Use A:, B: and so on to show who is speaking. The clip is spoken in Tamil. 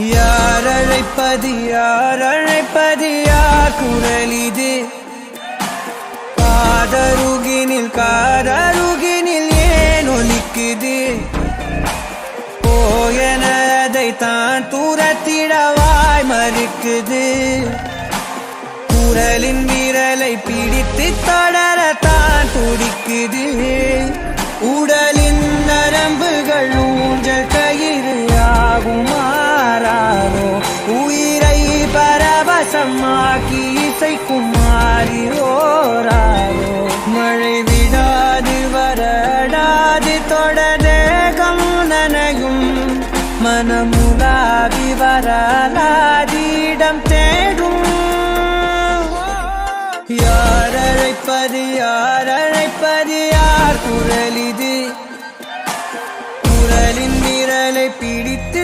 A: யார் அழைப்பது யார் அழைப்பது யார் குரல் இது காதருகினில் ஏன் ஒலிக்குது போயன அதை தான் தூரத்திடவாய் மறுக்குது குரலின் விரலை பிடித்து தொடரத்தான் துடிக்குது உடலின் நரம்புகள் ஊஞ்சல் கயிறு ஆகும் மாறாரோ உயிரை பரவசமாக்கி இசைக்கும் மாறி ஓராரோ மழை விடாது வரடாது தொடரேகம் நனையும் மனமுலாவி வரலாதிடம் தேடும் யார் அழைப்பது யார் குரல் இது குரலின் விரலை பிடித்து